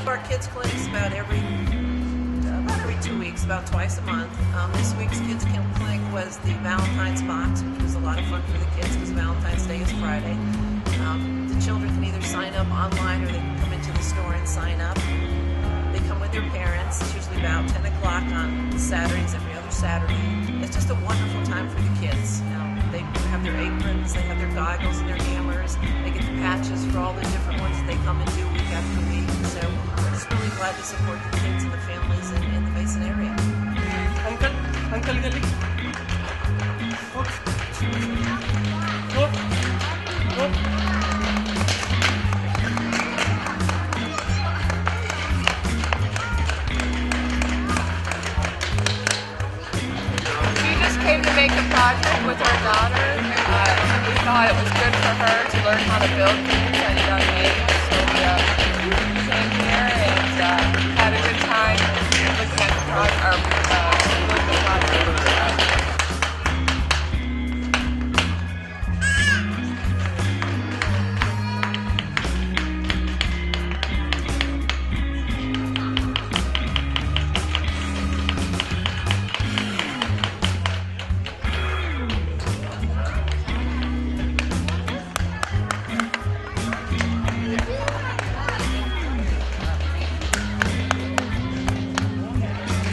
Our kids clinics about every 2 weeks, about twice a month. This week's kids clinic was the Valentine's box, which was a lot of fun for the kids because Valentine's Day is Friday. The children can either sign up online or they can come into the store and sign up. They come with their parents. It's usually about 10 o'clock on Saturdays, every other Saturday. It's just a wonderful time for the kids. They have their aprons, they have their goggles and their hammers. They get the patches for all the different ones that they come and do week after week. So we're just really glad to support the kids and the families in the Mason area. Uncle, Lily. Look. She just came to make a project with her daughter. We thought it was good for her to learn how to build things at a young age. So we came here and had a good time looking at the project.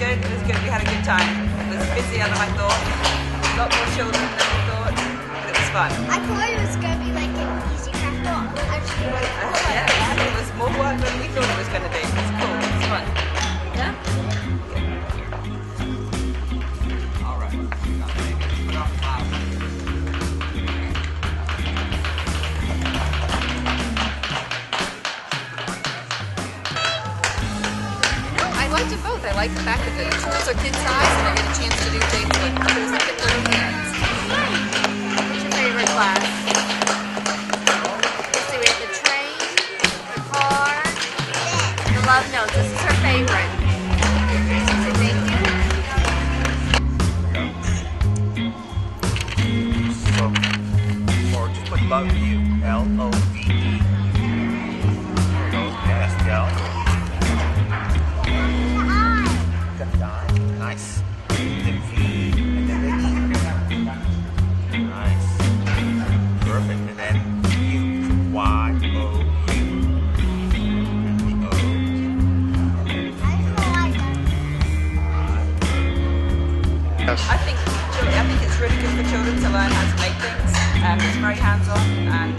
It was good. We had a good time. It was busier than I thought. A lot more children than we thought, but it was fun. I thought it was going to be like an easy craft, but actually Yeah, it was more work than we thought it was going to be. It was cool. It was fun. Yeah? All right. Put off the flower. I liked it both. I like the fact that the tools are kid size and I get a chance to do things that others look at their own hands. What's your favorite class? Let's see, we have the train, the car, the love notes. This is her favorite. So thank you. So, or just put love you. L-O-V-E. There you go. Yes, L. Nice. The V and then the E. Nice. Perfect. And then U. Y-O-U. The O. I think it's really good for children to learn how to make things. It's very hands-on and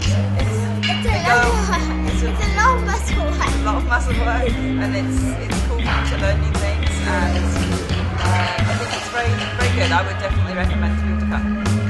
It's a lot of muscle work. a lot of muscle work, and it's cool to learn new things. And I think it's very, very good. I would definitely recommend people to come.